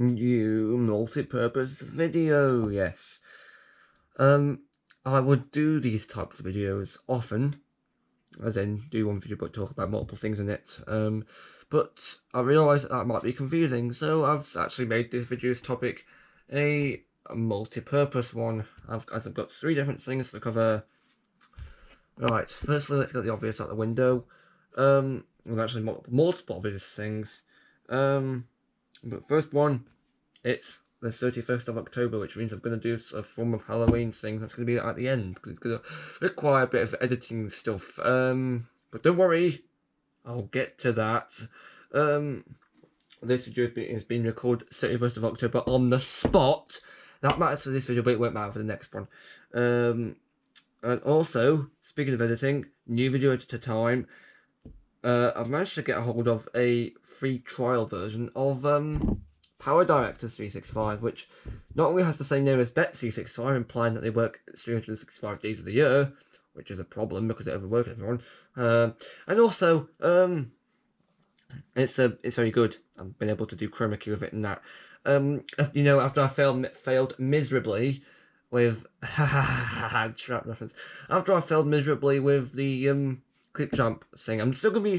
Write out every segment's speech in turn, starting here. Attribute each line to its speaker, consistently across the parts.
Speaker 1: new multi-purpose video, yes. I would do these types of videos often, as in do one video but talk about multiple things in it, but I realised that might be confusing, so I've actually made this video's topic a multi-purpose one, as I've got 3 different things to cover. Right, firstly, let's get the obvious out the window. There's actually multiple obvious things. But first one, it's the 31st of October, which means I'm going to do a form of Halloween thing. That's going to be at the end, because it's going to require a bit of editing stuff. But don't worry, I'll get to that. This video is being recorded 31st of October on the spot. That matters for this video, but it won't matter for the next one. And also, speaking of editing, new video editor time. I've managed to get a hold of a free trial version of Power Directors 365, which not only has the same name as Bet 365, implying that they work 365 days of the year, which is a problem because they overwork everyone, and also it's very good. I've been able to do chroma key with it and that. You know, after I failed miserably with trap reference. After I failed miserably with the Clipchamp thing, I'm still gonna be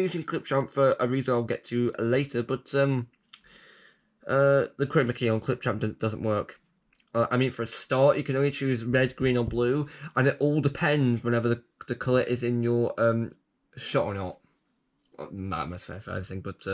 Speaker 1: using Clipchamp for a reason I'll get to later. But the chroma key on Clipchamp doesn't work. I mean, for a start, you can only choose red, green, or blue, and it all depends whenever the colour is in your shot or not. Not much fair thing, but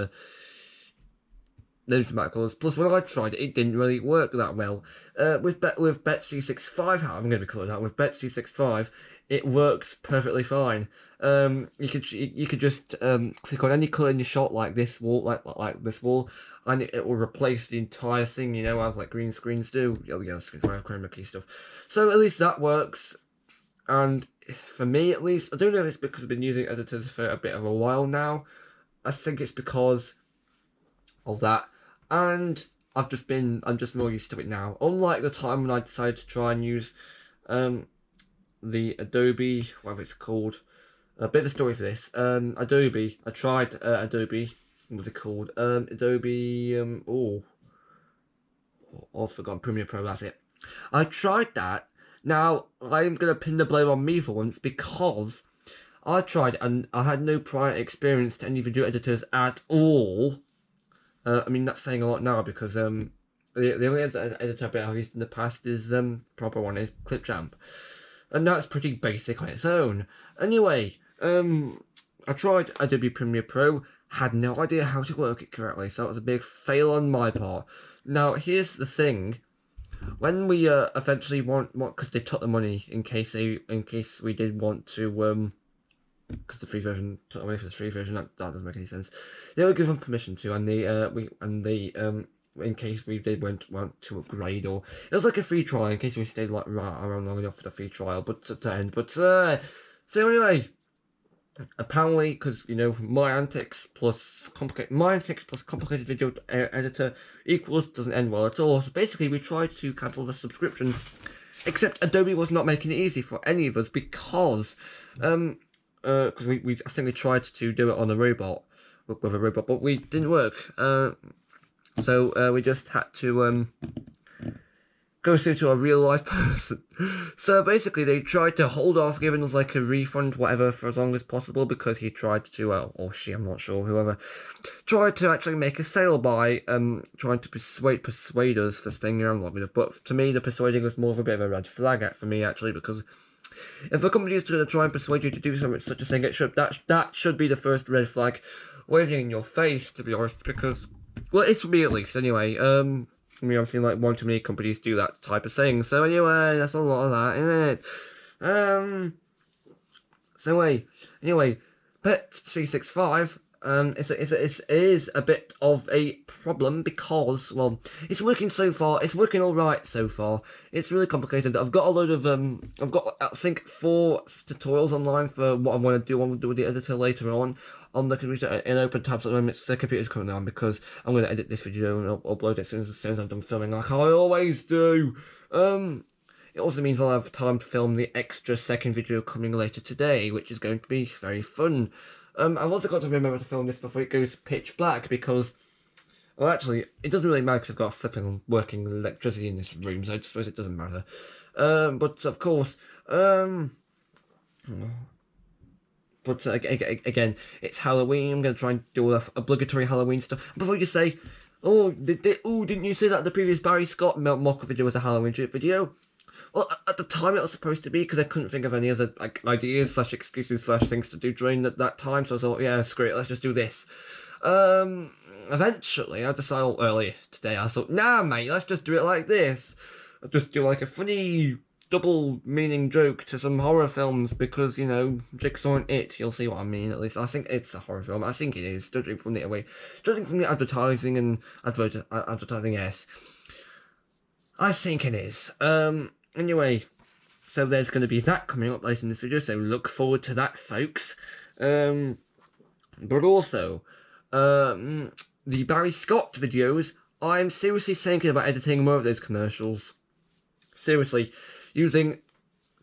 Speaker 1: those matte colours. Plus, when I tried it, it didn't really work that well. With Bet365, I'm going to be coloured out. With Bet365, it works perfectly fine. You could just click on any colour in your shot, like this wall, like this wall, and it will replace the entire thing. You know, as like green screens do. Yeah, screens, chroma key stuff. So at least that works. And for me, at least, I don't know if it's because I've been using editors for a bit of a while now. I think it's because of that. And I'm just more used to it now. Unlike the time when I decided to try and use the Adobe, whatever it's called. A bit of a story for this. Adobe, I tried Adobe, what's it called? Adobe, I've forgotten, Premiere Pro, that's it. I tried that. Now, I'm going to pin the blame on me for once, because I tried and I had no prior experience to any video editors at all. I mean, that's saying a lot now, because the only editor I've used in the past is proper one is Clipchamp, and that's pretty basic on its own. Anyway, I tried Adobe Premiere Pro, had no idea how to work it correctly, so it was a big fail on my part. Now, here's the thing: when we eventually because they took the money in case we did want to because the free version took away for the free version. That doesn't make any sense. They were given permission to, and in case we did want to upgrade, or it was like a free trial in case we stayed like around long enough for the free trial, but to end. But so anyway, apparently, because you know, my antics plus complicated video editor equals doesn't end well at all. So basically, we tried to cancel the subscription, except Adobe was not making it easy for any of us, because because we I think we tried to do it on a robot with a robot, but we didn't work. So we just had to go through to a real life person. So basically, they tried to hold off giving us like a refund, whatever, for as long as possible, because he tried to, or she, I'm not sure, whoever, tried to actually make a sale by trying to persuade us for staying around long enough. But to me, the persuading was more of a bit of a red flag for me, actually, because if a company is going to try and persuade you to do something such a thing, that should be the first red flag waving in your face, to be honest, because, well, it's for me at least, anyway. I mean, I've seen like one too many companies do that type of thing. So anyway, that's a lot of that, isn't it? So anyway, Bet365 is a bit of a problem, because, well, it's working so far. It's working all right so far. It's really complicated. I've got a load of I've got, I think, 4 tutorials online for what I want to do. I want to do with the editor later on the computer in open tabs at the moment. The computer's coming on because I'm going to edit this video and upload it as soon as I'm done filming, like I always do. It also means I'll have time to film the extra second video coming later today, which is going to be very fun. I've also got to remember to film this before it goes pitch black, because Well, actually, it doesn't really matter because I've got flipping working electricity in this room, so I suppose it doesn't matter. But of course, but again, it's Halloween. I'm going to try and do all the obligatory Halloween stuff. Before you say, oh, didn't you say that the previous Barry Scott mock video was a Halloween shoot video? Well, at the time it was supposed to be because I couldn't think of any other ideas / excuses / things to do during that time. So I thought, yeah, screw it, let's just do this. Eventually, I decided earlier today. I thought, nah, mate, let's just do it like this. I'll just do like a funny double meaning joke to some horror films because, you know, Jigsaw and It, you'll see what I mean. At least I think it's a horror film. I think it is, judging from the advertising and advertising. Yes, I think it is. Anyway, so there's going to be that coming up later in this video, so look forward to that, folks. But also, the Barry Scott videos, I'm seriously thinking about editing more of those commercials. Seriously, using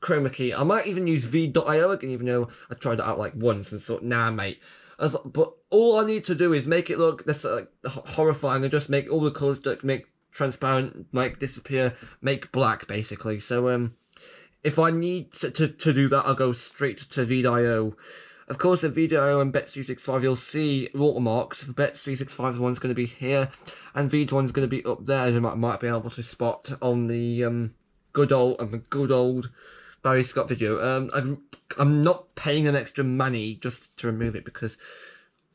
Speaker 1: chroma key. I might even use v.io again, even though I tried it out like once and thought, nah, mate. But all I need to do is make it look this horrifying and just make all the colours make transparent, make disappear, make black, basically. So, if I need to do that, I'll go straight to v.io. Of course, in v.io and Bet365, you'll see watermarks. Bet365's one's going to be here, and V's one's going to be up there. You might be able to spot on the good old Barry Scott video. I'm not paying an extra money just to remove it because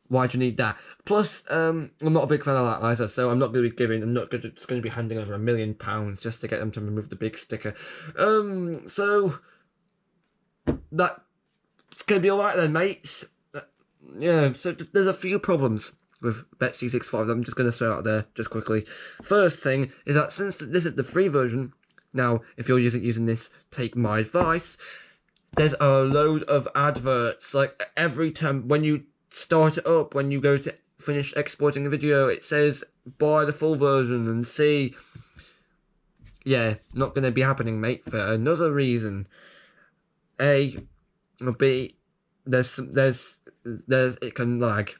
Speaker 1: why do you need that? Plus, I'm not a big fan of that either, so I'm not going to be just going to be handing over £1 million just to get them to remove the big sticker. So that's going to be alright then, mates. Yeah, so there's a few problems with Bet365 I'm just going to throw out there just quickly. First thing is that since this is the free version, now if you're using this, take my advice, there's a load of adverts. Like every time when you start it up, when you go to finish exporting a video, it says buy the full version and see. Yeah, not going to be happening, mate, for another reason. A, or B, there's it can lag.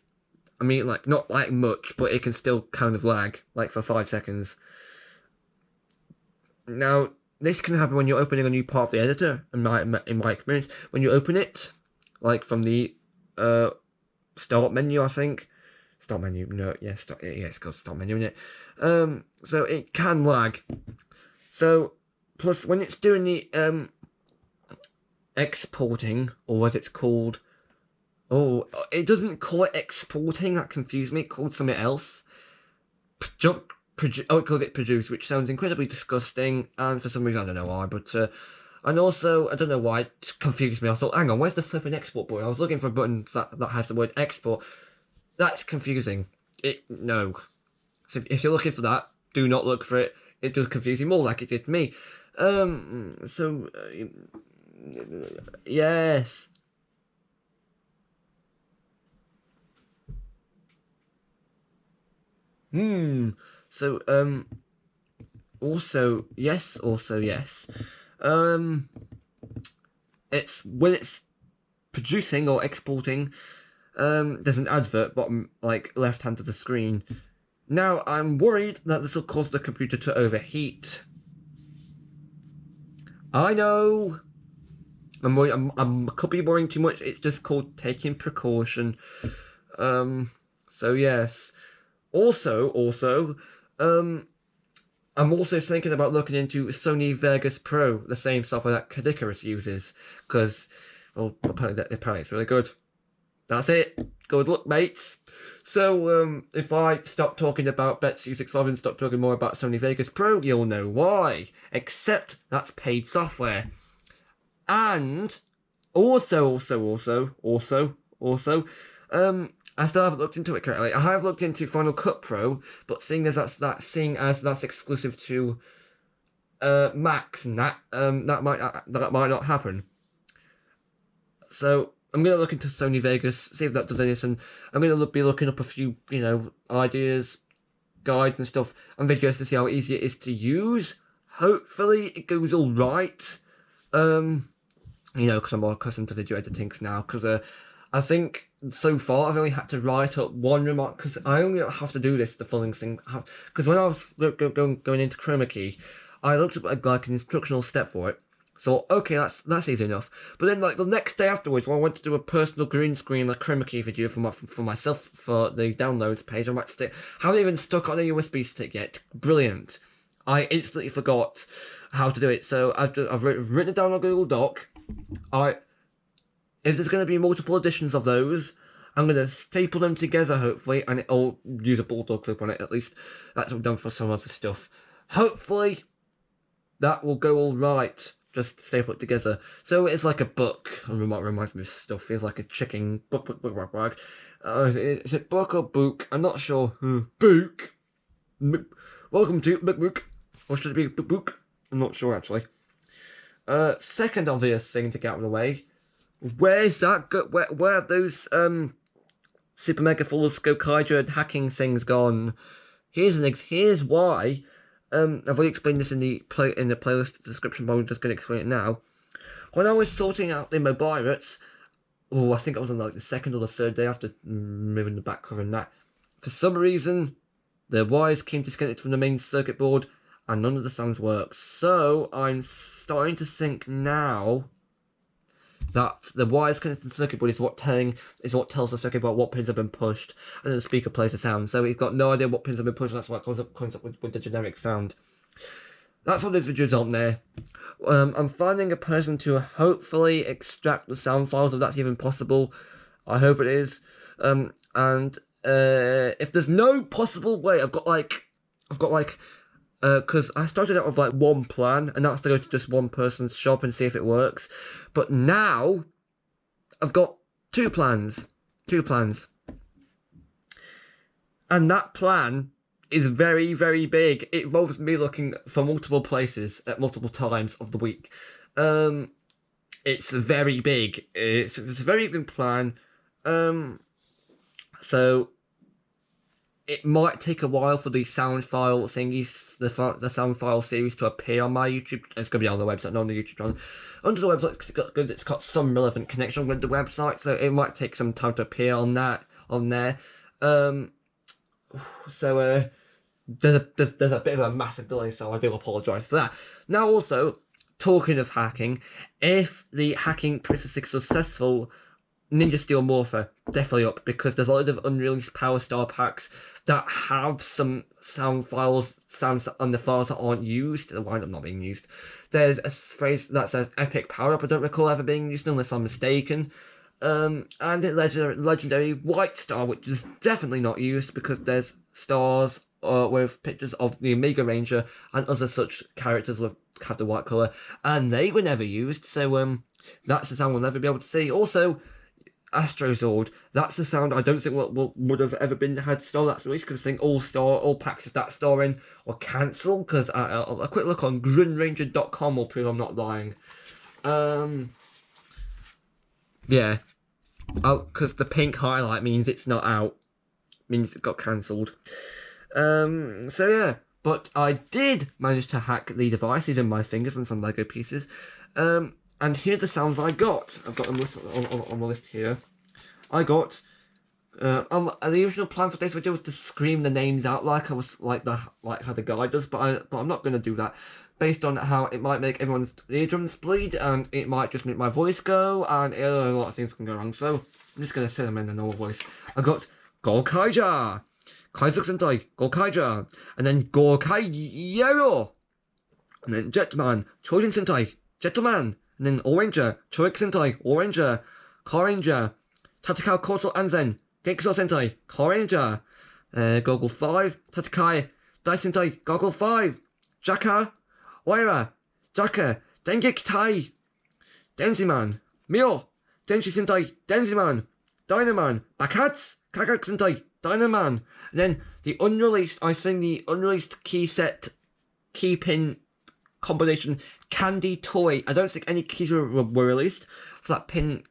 Speaker 1: I mean, like, not like much, but it can still kind of lag, like for 5 seconds. Now, this can happen when you're opening a new part of the editor, in my experience. When you open it, like from the start menu, I think. Start menu, no, yeah, it's called start menu, isn't it? So it can lag. So, plus when it's doing the exporting, or as it's called, oh, it doesn't call it exporting, that confused me, it called something else. It calls it produce, which sounds incredibly disgusting, and for some reason I don't know why, but and also I don't know why it confused me. I thought, hang on, where's the flipping export button? I was looking for a button that has the word export. That's confusing. No. So if you're looking for that, do not look for it. It does confuse you more, like it did me. Yes. So, also yes. It's when it's producing or exporting, there's an advert bottom, like, left hand of the screen. Now, I'm worried that this will cause the computer to overheat. I know. I could be worrying too much. It's just called taking precaution. So yes. Also, I'm also thinking about looking into Sony Vegas Pro, the same software that Cadicarus uses, because, well, apparently it's really good. That's it. Good luck, mates. So, if I stop talking about Bet365 and stop talking more about Sony Vegas Pro, you'll know why. Except that's paid software. And also, I still haven't looked into it correctly. I have looked into Final Cut Pro, but seeing as that's exclusive to Macs and that might not happen. So I'm gonna look into Sony Vegas, see if that does anything. I'm gonna be looking up a few, ideas, guides and stuff, and videos to see how easy it is to use. Hopefully it goes all right. Because I'm more accustomed to video editing now. Because I think so far, I've only had to write up one remark because I only have to do this the following thing. Because when I was going into chroma key, I looked up like an instructional step for it. So okay, that's easy enough. But then like the next day afterwards, when I went to do a personal green screen like chroma key video for myself for the downloads page, I might stick. Haven't even stuck on a USB stick yet. Brilliant. I instantly forgot how to do it. So I've written it down on Google Doc. If there's going to be multiple editions of those, I'm going to staple them together, hopefully, and I'll use a bulldog clip on it, at least. That's what I've done for some other stuff. Hopefully, that will go all right. Just staple it together. So it's like a book. Reminds me of stuff. Feels like a chicken. Book. Is it book or book? I'm not sure. Book. Welcome to book. Or should it be book? I'm not sure, actually. Second obvious thing to get out of the way. Where's that? Where have those super mega full of Skokaiger hacking things gone? Here's why. I've already explained this in the playlist description, but I'm just going to explain it now. When I was sorting out the Mobiles, I think it was on like the second or the third day after moving the back cover and that. For some reason, the wires came disconnected from the main circuit board, and none of the sounds worked. So I'm starting to think now that the wires connected to the circuit board is what tells the circuit board what pins have been pushed, and then the speaker plays the sound. So he's got no idea what pins have been pushed, and that's why it comes up with the generic sound. That's what this video is on there. I'm finding a person to hopefully extract the sound files, if that's even possible. I hope it is. If there's no possible way, I've got like because I started out with like one plan, and that's to go to just one person's shop and see if it works. But now, I've got two plans. And that plan is very, very big. It involves me looking for multiple places at multiple times of the week. It's very big. It's a very big plan. So it might take a while for the sound file thingies, the sound file series to appear on my YouTube. It's going to be on the website, not on the YouTube channel. Under the website, it's got some relevant connection with the website, so it might take some time to appear on there. There's a bit of a massive delay, so I do apologise for that. Now, also, talking of hacking, if the hacking process is successful, Ninja Steel Morpher, definitely up, because there's a lot of unreleased Power Star packs that have some sounds on the files that aren't used, that wind up not being used. There's a phrase that says Epic Power Up, I don't recall ever being used unless I'm mistaken. And the legendary White Star, which is definitely not used because there's stars with pictures of the Omega Ranger and other such characters have the white colour, and they were never used, so that's the sound we'll never be able to see. Also, Astrozord, that's a sound I don't think would have ever been had star that's released, because I think all packs with that star in were cancelled, because a quick look on grunranger.com will prove I'm not lying. Yeah, because the pink highlight means it's not out, means it got cancelled. So yeah, but I did manage to hack the device using my fingers and some Lego pieces. And here are the sounds I got. I've got them on the list here. I got the original plan for this video was to scream the names out like how the guy does, but I'm not going to do that, based on how it might make everyone's eardrums bleed, and it might just make my voice go, and a lot of things can go wrong. So I'm just going to say them in a normal voice. I got Golkaija, Kaizuk Sentai, Golkaija, and then Gorkai Yero, and then Jetman, Chojin Sentai, Jetman. And then Oranger, Choik Sentai, Oranger, Car Ranger, Tatakao Koso Anzen, Genkso Sentai, Car Ranger, Goggle 5, Tatakai, Dai Sentai, Goggle 5, Jaka, Oira, Jaka, Dengeki Tai, Denziman, Mio, Denshi Sentai, Denziman, Dynaman, Bakats, Kagak Sentai, Dynaman. And then the unreleased key set, key pin combination Candy Toy. I don't think any keys were released for that pin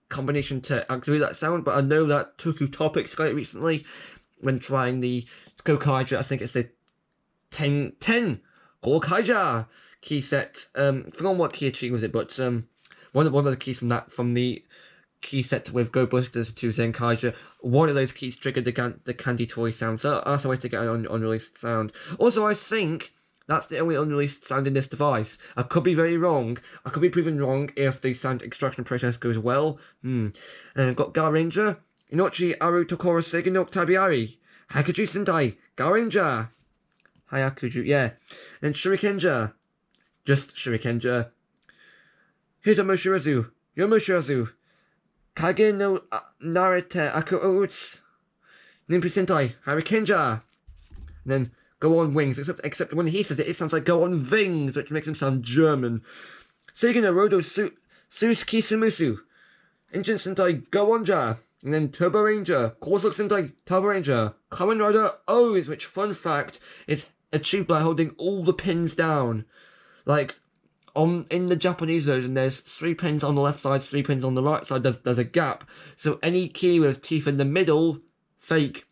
Speaker 1: combination to actually do that sound, but I know that Tuku Topics got it recently when trying the Gokaiger. I think it's the 10 Gokaiger key set. I forgot what key achieved was it, but one of the keys from the key set with Go Busters to Zenkaija. One of those keys triggered the candy toy sound, so that's a way to get an unreleased sound. Also, I think that's the only unreleased sound in this device. I could be very wrong. I could be proven wrong if the sound extraction process goes well. And I've got Garanger, Inochi Aru Tokoro Seginok Tabiari, Hakuju Sentai, Garanger, Hayakuju, yeah. And Shurikenja, just Shurikenja. Hitomoshirazu, Yomoshirazu, Kage no Narete Aku Outs, Nimpu Sentai, Harikenja. And then go on wings, except when he says it, it sounds like go on wings, which makes him sound German. Seigen no Rodo Susuki Sumusu, Engine Sentai, go on ja. And then Turbo Ranger, Corsock Sentai, Turbo Ranger, Kamen Rider O's, which, fun fact, is achieved by holding all the pins down. Like, in the Japanese version, there's 3 pins on the left side, 3 pins on the right side, there's a gap. So any key with teeth in the middle, fake.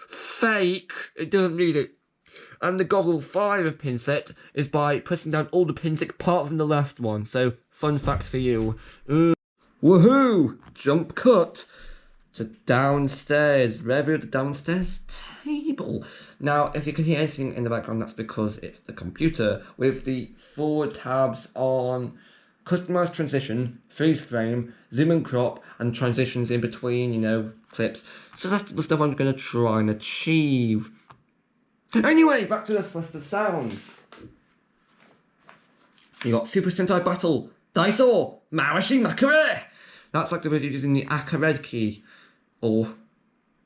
Speaker 1: Fake! It doesn't read it. And the Goggle 5 of pin set is by pressing down all the pins apart from the last one. So, fun fact for you. Woohoo! Jump cut to downstairs. Review the downstairs table. Now, if you can hear anything in the background, that's because it's the computer with the 4 tabs on customize transition, freeze frame, zoom and crop, and transitions in between, you know, clips. So that's the stuff I'm going to try and achieve. Anyway, back to this list of sounds. You got Super Sentai Battle, Daiso, Marashi Makare. That's like the video using the Aka Red key, or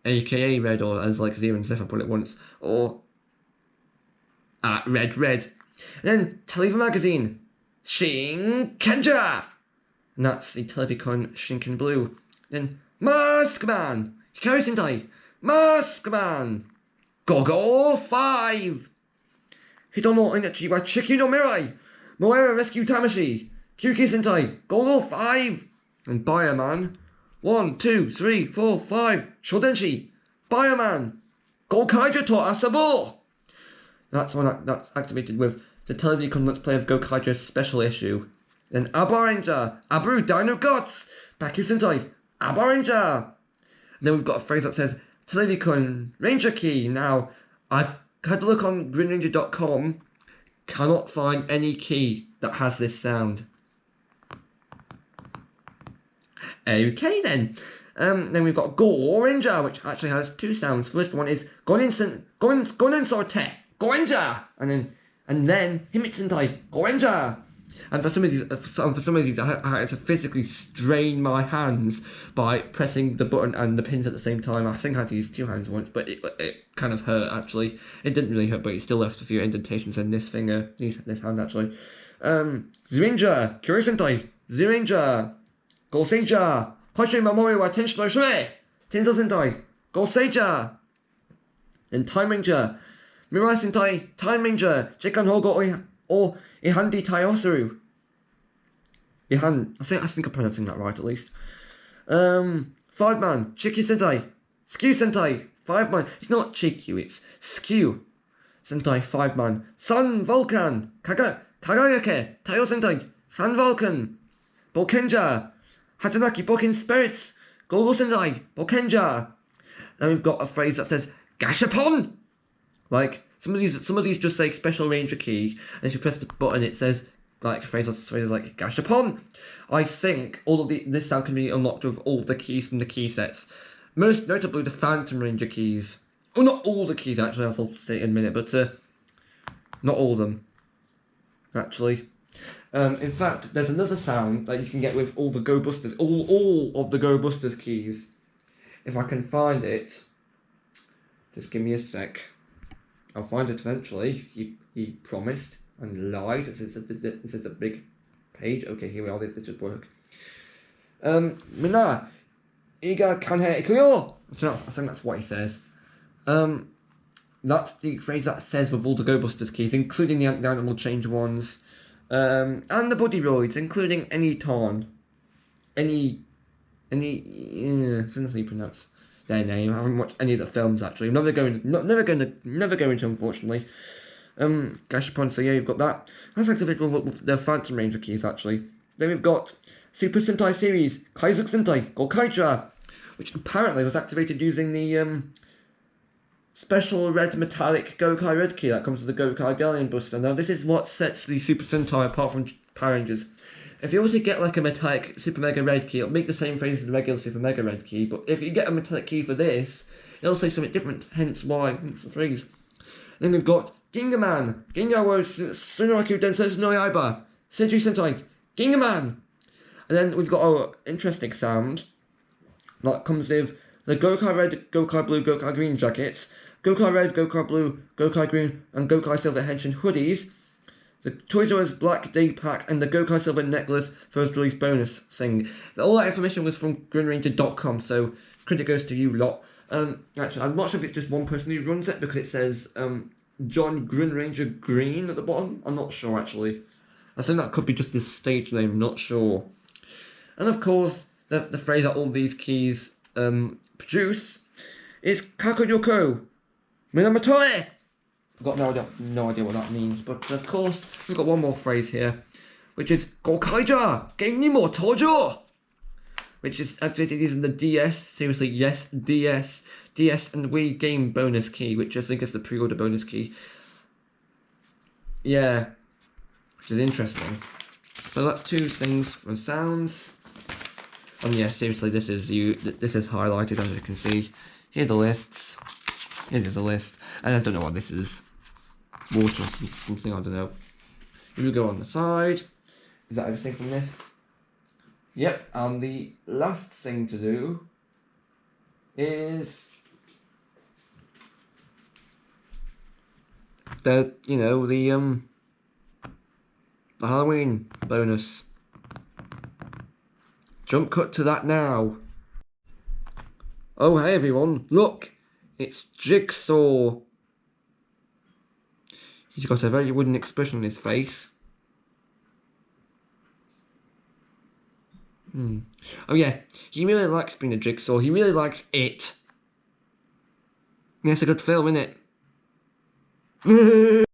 Speaker 1: AKA Red, or as like Zero and Zephyr put it once, or Red. And then Television Magazine, Shinkenja, and that's the Televicon Shinken Blue. Then Maskman, Hikari Sentai, Maskman, Gogo 5, Hitono Inachi wa Chiki no Mirai, Moera Rescue Tamashi, Kyuki Sentai, Gogo 5, and Bioman, 1, 2, 3, 4, 5, Shodenshi, Bioman, Gokaijo to Asabo. That's one that's activated with the Televicon Let's Play of Gokaijo special issue. Then Abaranger, Abu Dino Gods, Baku Sentai, Abaranger. Then we've got a phrase that says Televicon Ranger Key. Now, I had a look on greenranger.com, cannot find any key that has this sound. Okay then. Then we've got Go Ranger, which actually has 2 sounds. First one is Gonin Sorte, Go Ranger, and then Himitsentai, Go Ranger. And for some of these, I had to physically strain my hands by pressing the button and the pins at the same time. I think I had to use 2 hands once, but it kind of hurt actually. It didn't really hurt, but it still left a few indentations in this finger, this hand actually. Zuranger, Kyurisentai, Zuranger, Golseija, Hoshin Mamori wa Tenshin no Shue, Tenzo Sentai, Golseija, and Time Ranger, Mirai Sentai, Time Ranger, Chikan Hogo or Ihandi Taiosaru. I think I'm pronouncing that right at least. 5-man, Chiki Sentai, Skew Sentai, 5-man. It's not Chikyu, it's Skew Sentai, 5-man. Sun Vulcan, Kagayake, Taio Sentai, Sun Vulcan, Bokenja, Hatanaki Boken Spirits, Gogo Sentai, Bokenja. Then we've got a phrase that says Gashapon. Like some of these just say special ranger key, and if you press the button, it says like phrases like Gashapon. I think all of this sound can be unlocked with all the keys from the key sets. Most notably the Phantom Ranger keys. Oh, not all the keys actually. I'll say in a minute, but not all of them. Actually. In fact, there's another sound that you can get with all the Go Busters, all of the Go Busters keys. If I can find it, just give me a sec. I'll find it eventually. He promised and lied. This is a big page. Okay, here we are. This should work. Mina, Iga kanhe ikuyo. So I think that's what he says. That's the phrase that says with all the Go Busters keys, including the animal change ones. And the body roids, including any Tarn, any, since you pronounce their name. I haven't watched any of the films actually. I'm never going to, unfortunately. Gashapon, so yeah, you've got that. That's activated with the Phantom Ranger keys actually. Then we've got Super Sentai Series, Kaizuk Sentai, Golkaija, which apparently was activated using the special red metallic Gokai Red key that comes with the Gokai Galleon Buster. Now this is what sets the Super Sentai apart from Power Rangers. If you were to get like a metallic Super Mega Red key, it'll make the same phrase as the regular Super Mega Red key, but if you get a metallic key for this, it'll say something different, hence the phrase. Then we've got Gingaman, Ginga wo Sunraku Densetsu no Yaiba, Senju Sentai, Gingaman! And then we've got our interesting sound that comes with the Gokai Red, Gokai Blue, Gokai Green jackets, Gokai Red, Gokai Blue, Gokai Green, and Gokai Silver Henshin hoodies, the Toys R Us Black Day Pack, and the Gokai Silver Necklace first release bonus thing. All that information was from GreenRanger.com, so credit goes to you lot. Actually, I'm not sure if it's just one person who runs it, because it says John GreenRanger Green at the bottom. I'm not sure, actually. I think that could be just his stage name, not sure. And of course, the phrase that all these keys produce is Kakoyoko Minamatore! I've got no idea what that means, but of course, we've got one more phrase here, which is Golkaija Game ni mo Tojo! Which is activated using the DS, seriously, yes, DS and Wii game bonus key, which I think is the pre-order bonus key. Yeah, which is interesting. So that's two things for sounds. And yeah, seriously, this is highlighted, as you can see. Here are the lists. Here's the list. And I don't know what this is. Water or something, I don't know. If we go on the side, is that everything from this? Yep, and the last thing to do is the Halloween bonus. Jump cut to that now. Oh hey everyone, look! It's Jigsaw. He's got a very wooden expression on his face. Oh yeah, he really likes being a Jigsaw. He really likes it. Yeah, it's a good film, isn't it?